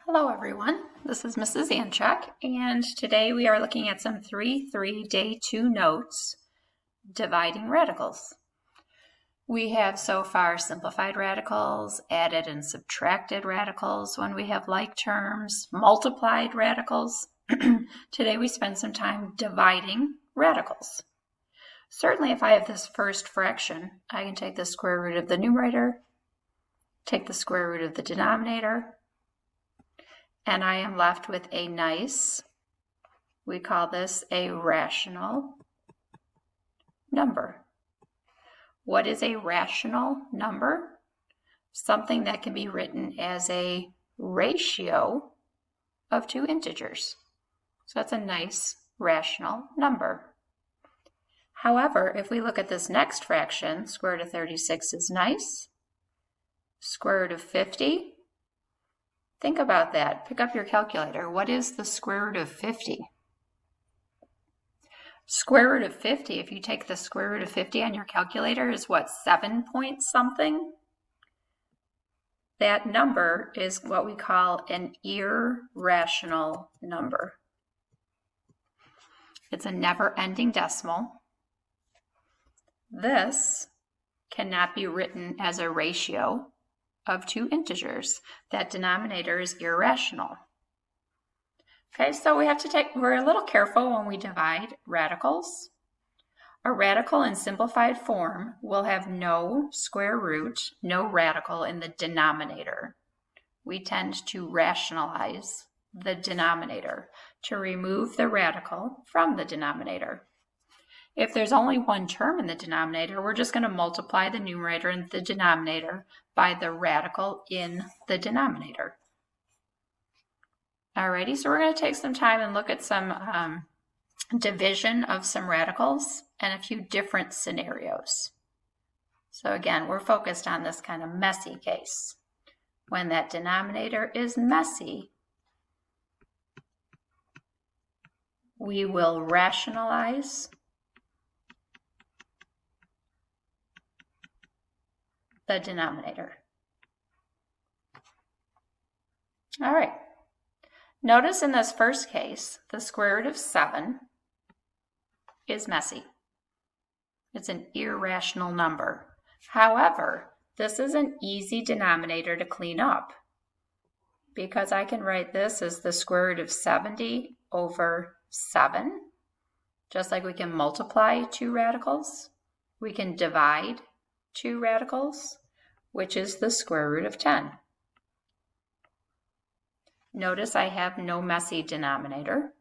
Hello everyone, this is Mrs. Anchuk, and today we are looking at some 3-3 Day 2 notes, dividing radicals. We have so far simplified radicals, added and subtracted radicals when we have like terms, multiplied radicals. Today we spend some time dividing radicals. Certainly if I have this first fraction, I can take the square root of the numerator, take the square root of the denominator, and I am left with a nice, we call this a rational number. What is a rational number? Something that can be written as a ratio of two integers. So that's a nice rational number. However, if we look at this next fraction, square root of 36 is nice. Square root of 50. Think about that. Pick up your calculator. What is the square root of 50? Square root of 50, if you take the square root of 50 on your calculator, is what, 7 point something? That number is what we call an irrational number. It's a never-ending decimal. This cannot be written as a ratio of two integers. That denominator is irrational. Okay, so we're a little careful when we divide radicals. A radical in simplified form will have no square root, no radical in the denominator. We tend to rationalize the denominator to remove the radical from the denominator. If there's only one term in the denominator, we're just going to multiply the numerator in the denominator by the radical in the denominator. Alrighty, so we're going to take some time and look at some division of some radicals and a few different scenarios. So again, we're focused on this kind of messy case. When that denominator is messy, we will rationalize the denominator. All right. Notice in this first case, the square root of 7 is messy. It's an irrational number. However, this is an easy denominator to clean up because I can write this as the square root of 70 over 7. Just like we can multiply two radicals, we can divide two radicals, which is the square root of 10. Notice I have no messy denominator.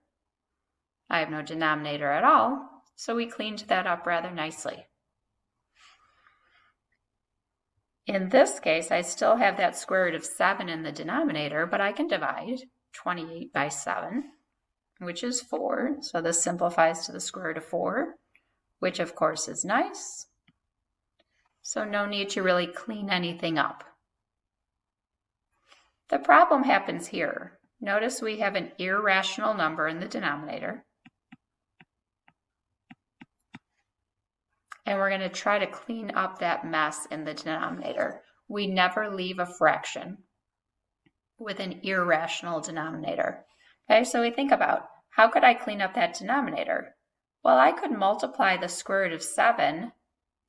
I have no denominator at all, so we cleaned that up rather nicely. In this case, I still have that square root of 7 in the denominator, but I can divide 28 by 7, which is 4. So this simplifies to the square root of 4, which of course is nice. So no need to really clean anything up. The problem happens here. Notice we have an irrational number in the denominator. And we're going to try to clean up that mess in the denominator. We never leave a fraction with an irrational denominator. Okay, so we think about, how could I clean up that denominator? Well, I could multiply the square root of 7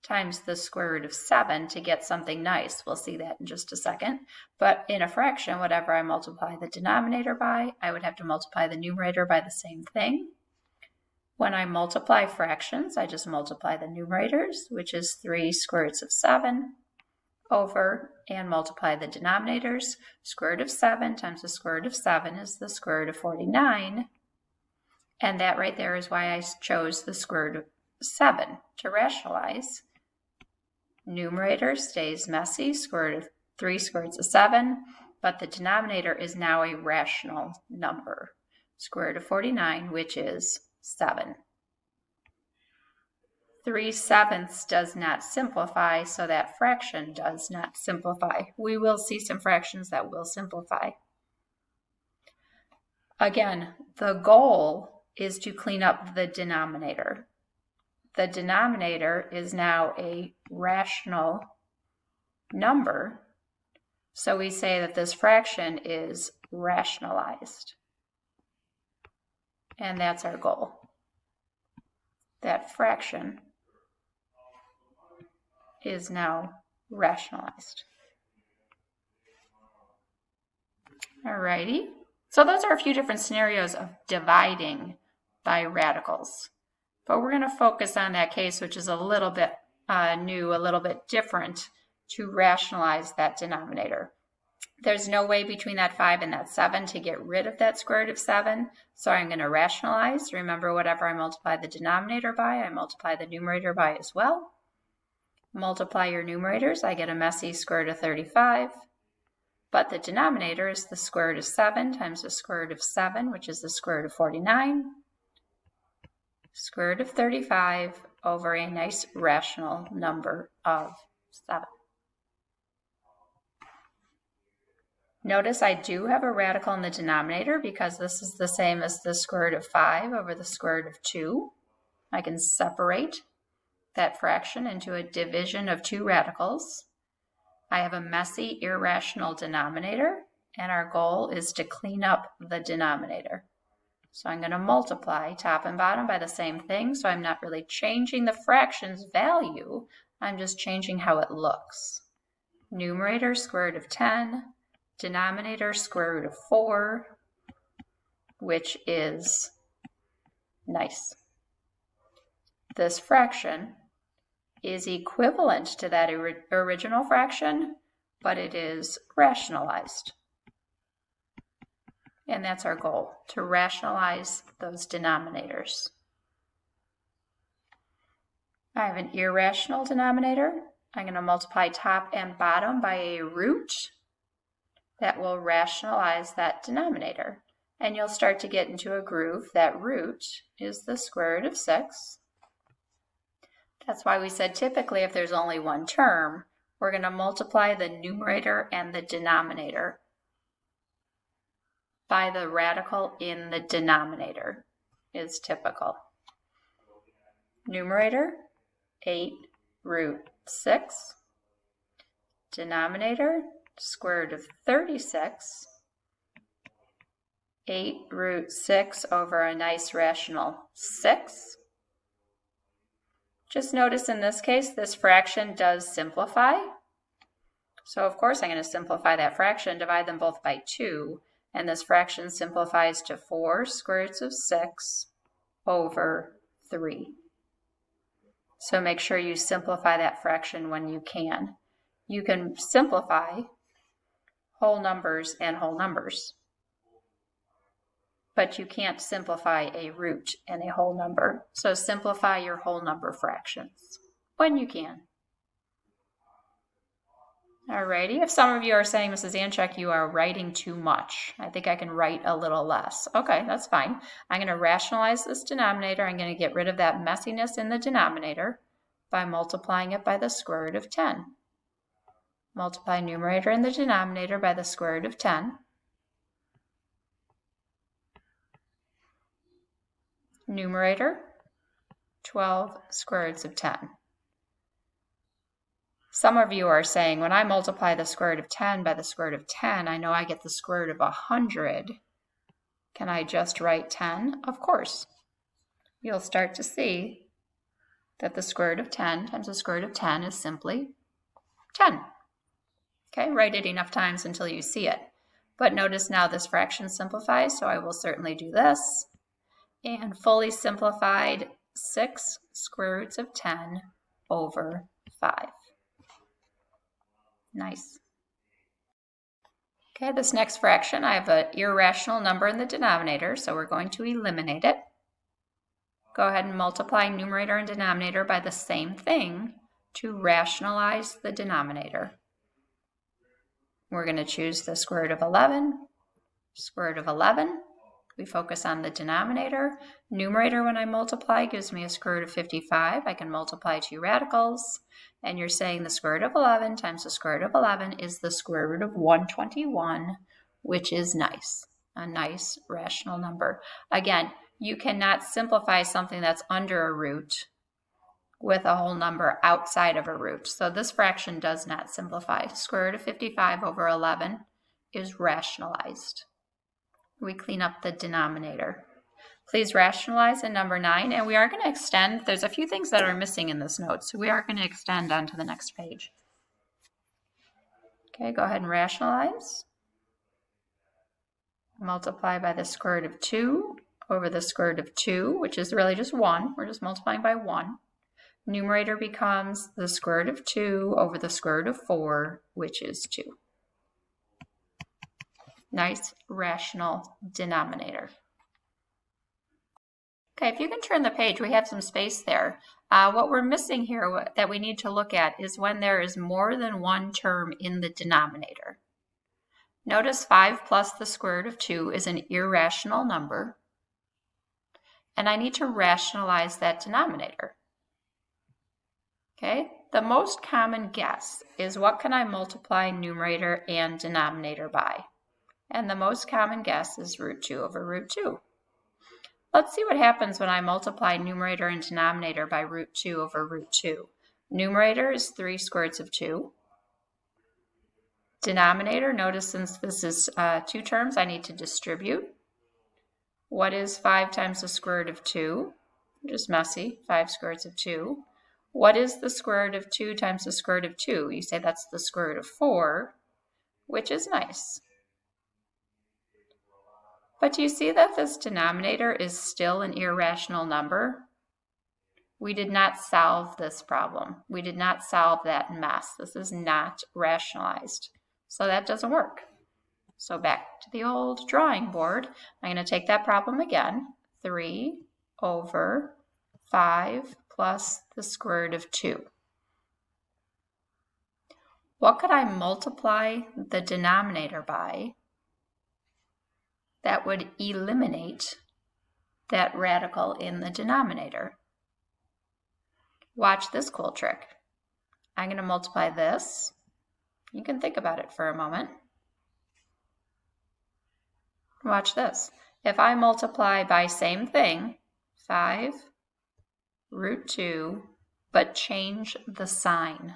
times the square root of 7 to get something nice. We'll see that in just a second. But in a fraction, whatever I multiply the denominator by, I would have to multiply the numerator by the same thing. When I multiply fractions, I just multiply the numerators, which is 3 square roots of 7 over, and multiply the denominators. Square root of 7 times the square root of 7 is the square root of 49. And that right there is why I chose the square root of 7 to rationalize. Numerator stays messy, square root of 3 square roots of 7, but the denominator is now a rational number, square root of 49, which is 7. 3/7 does not simplify, so that fraction does not simplify. We will see some fractions that will simplify. Again, the goal is to clean up the denominator. The denominator is now a rational number, so we say that this fraction is rationalized. And that's our goal. That fraction is now rationalized. Alrighty. So those are a few different scenarios of dividing by radicals. But we're going to focus on that case, which is a little bit new, a little bit different, to rationalize that denominator. There's no way between that 5 and that 7 to get rid of that square root of 7. So I'm going to rationalize. Remember, whatever I multiply the denominator by, I multiply the numerator by as well. Multiply your numerators, I get a messy square root of 35. But the denominator is the square root of 7 times the square root of 7, which is the square root of 49. Square root of 35 over a nice rational number of 7. Notice I do have a radical in the denominator because this is the same as the square root of 5 over the square root of 2. I can separate that fraction into a division of two radicals. I have a messy, irrational denominator, and our goal is to clean up the denominator. So I'm going to multiply top and bottom by the same thing, so I'm not really changing the fraction's value, I'm just changing how it looks. Numerator, square root of 10, denominator, square root of 4, which is nice. This fraction is equivalent to that original fraction, but it is rationalized. And that's our goal, to rationalize those denominators. I have an irrational denominator. I'm going to multiply top and bottom by a root. That will rationalize that denominator. And you'll start to get into a groove. That root is the square root of 6. That's why we said typically if there's only one term, we're going to multiply the numerator and the denominator by the radical in the denominator is typical. Numerator, 8 root 6. Denominator, square root of 36. 8 root 6 over a nice rational 6. Just notice in this case, this fraction does simplify. So of course I'm going to simplify that fraction, divide them both by 2, and this fraction simplifies to 4 square roots of 6 over 3. So make sure you simplify that fraction when you can. You can simplify whole numbers and whole numbers, but you can't simplify a root and a whole number. So simplify your whole number fractions when you can. Alrighty, if some of you are saying, Mrs. Anchek, you are writing too much. I think I can write a little less. Okay, that's fine. I'm going to rationalize this denominator. I'm going to get rid of that messiness in the denominator by multiplying it by the square root of 10. Multiply numerator and the denominator by the square root of 10. Numerator, 12 square roots of 10. Some of you are saying, when I multiply the square root of 10 by the square root of 10, I know I get the square root of 100. Can I just write 10? Of course. You'll start to see that the square root of 10 times the square root of 10 is simply 10. Okay, write it enough times until you see it. But notice now this fraction simplifies, so I will certainly do this. And fully simplified 6 square roots of 10 over 5. Nice. Okay, this next fraction, I have an irrational number in the denominator, so we're going to eliminate it. Go ahead and multiply numerator and denominator by the same thing to rationalize the denominator. We're going to choose the square root of 11, square root of 11. We focus on the denominator. Numerator, when I multiply, gives me a square root of 55. I can multiply two radicals. And you're saying the square root of 11 times the square root of 11 is the square root of 121, which is nice. A nice rational number. Again, you cannot simplify something that's under a root with a whole number outside of a root. So this fraction does not simplify. Square root of 55 over 11 is rationalized. we clean up the denominator. Please rationalize in number 9, and we are going to extend. There's a few things that are missing in this note, so we are going to extend onto the next page. Okay, go ahead and rationalize. Multiply by the square root of 2 over the square root of 2, which is really just 1. We're just multiplying by 1. Numerator becomes the square root of 2 over the square root of 4, which is 2. Nice rational denominator. Okay, if you can turn the page, we have some space there. What we're missing here that we need to look at is when there is more than one term in the denominator. Notice 5 plus the square root of 2 is an irrational number, and I need to rationalize that denominator. Okay, the most common guess is what can I multiply numerator and denominator by? And the most common guess is root 2 over root 2. Let's see what happens when I multiply numerator and denominator by root 2 over root 2. Numerator is 3 square roots of 2. Denominator, notice since this is 2 terms, I need to distribute. What is 5 times the square root of 2? Just messy, 5 square roots of 2. What is the square root of 2 times the square root of 2? You say that's the square root of 4, which is nice. But do you see that this denominator is still an irrational number? We did not solve this problem. We did not solve that mess. This is not rationalized. So that doesn't work. So back to the old drawing board. I'm going to take that problem again. 3 over 5 plus the square root of 2. What could I multiply the denominator by that would eliminate that radical in the denominator? Watch this cool trick. I'm going to multiply this. You can think about it for a moment. Watch this. If I multiply by same thing, 5 root 2, but change the sign.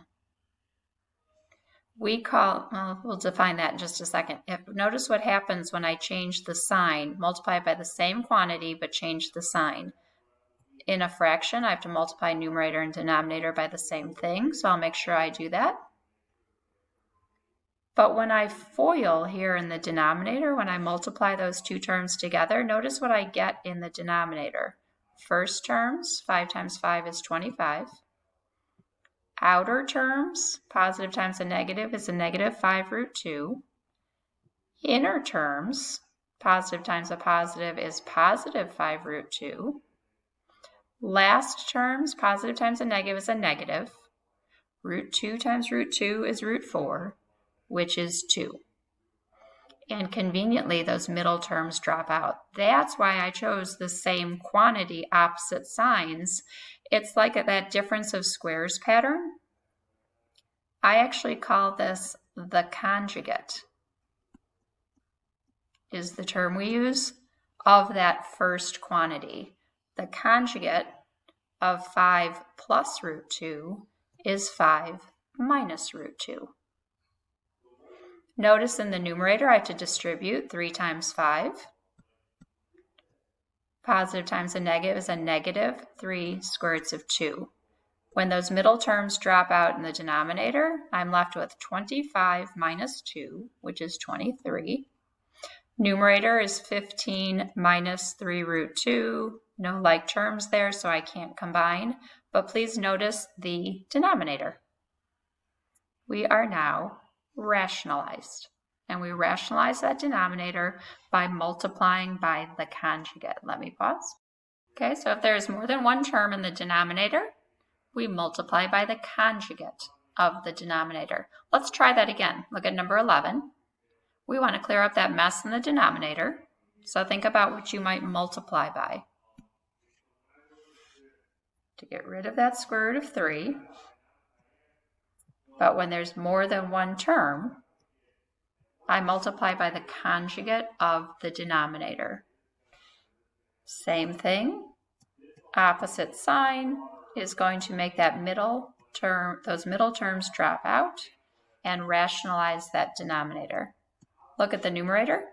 We'll define that in just a second. Notice what happens when I change the sign, multiply by the same quantity, but change the sign. In a fraction, I have to multiply numerator and denominator by the same thing, so I'll make sure I do that. But when I FOIL here in the denominator, when I multiply those 2 terms together, notice what I get in the denominator. First terms, 5 times 5 is 25. Outer terms, positive times a negative is a negative 5 root 2. Inner terms, positive times a positive is positive 5 root 2. Last terms, positive times a negative is a negative. Root 2 times root 2 is root 4, which is 2. And conveniently, those middle terms drop out. That's why I chose the same quantity, opposite signs. It's like that difference of squares pattern. I actually call this the conjugate, is the term we use, of that first quantity. The conjugate of 5 plus root 2 is 5 minus root 2. Notice in the numerator I have to distribute 3 times 5. Positive times a negative is a negative 3 square roots of 2. When those middle terms drop out in the denominator, I'm left with 25 minus 2, which is 23. Numerator is 15 minus 3 root 2. No like terms there, so I can't combine. But please notice the denominator. We are now rationalized. And we rationalize that denominator by multiplying by the conjugate. Let me pause. Okay, so if there is more than one term in the denominator, we multiply by the conjugate of the denominator. Let's try that again. Look at number 11. We want to clear up that mess in the denominator. So think about what you might multiply by. To get rid of that square root of 3. But when there's more than one term, I multiply by the conjugate of the denominator. Same thing. Opposite sign is going to make that middle term, those middle terms drop out and rationalize that denominator. Look at the numerator.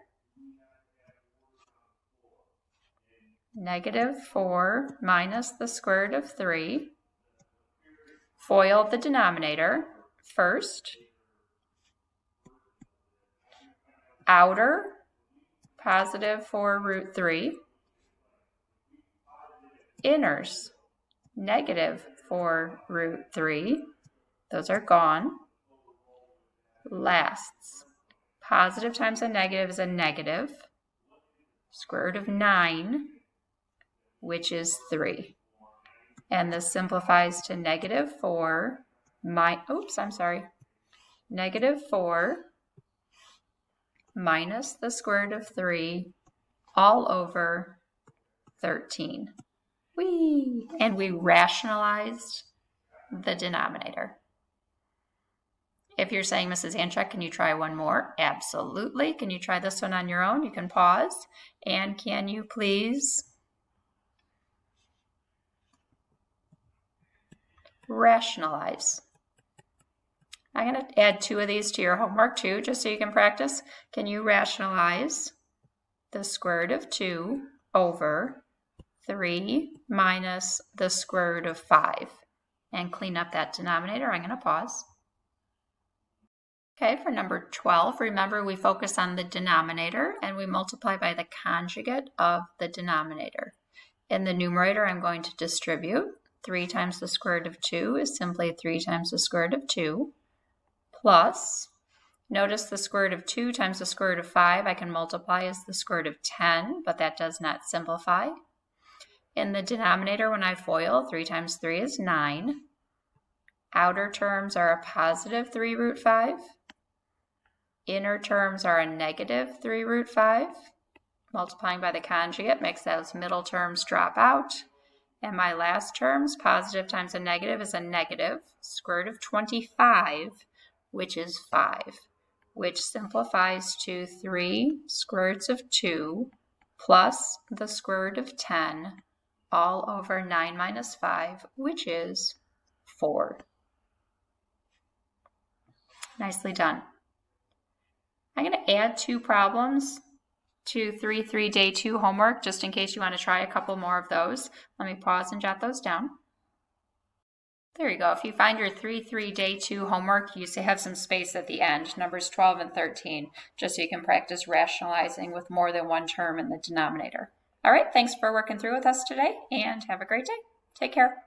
Negative 4 minus the square root of 3. FOIL the denominator first. Outer, positive 4 root 3. Inners, negative 4 root 3. Those are gone. Lasts, positive times a negative is a negative. Square root of 9, which is 3. And this simplifies to negative 4 negative 4 minus the square root of 3 all over 13. Whee! And we rationalized the denominator. If you're saying, Mrs. Anchak, can you try one more? Absolutely. Can you try this one on your own? You can pause. And can you please rationalize? I'm going to add 2 of these to your homework too, just so you can practice. Can you rationalize the square root of 2 over 3 minus the square root of 5? And clean up that denominator. I'm going to pause. Okay, for number 12, remember we focus on the denominator and we multiply by the conjugate of the denominator. In the numerator, I'm going to distribute. 3 times the square root of 2 is simply 3 times the square root of 2, plus, notice the square root of 2 times the square root of 5, I can multiply as the square root of 10, but that does not simplify. In the denominator, when I FOIL, 3 times 3 is 9. Outer terms are a positive 3 root 5. Inner terms are a negative 3 root 5. Multiplying by the conjugate makes those middle terms drop out. And my last terms, positive times a negative is a negative. Square root of 25, which is 5, which simplifies to 3 square roots of 2 plus the square root of 10 all over 9 minus 5, which is 4. Nicely done. I'm going to add 2 problems to 3-3 day 2 homework, just in case you want to try a couple more of those. Let me pause and jot those down. There you go. If you find your 3-3 day 2 homework, you have some space at the end, numbers 12 and 13, just so you can practice rationalizing with more than one term in the denominator. All right, thanks for working through with us today, and have a great day. Take care.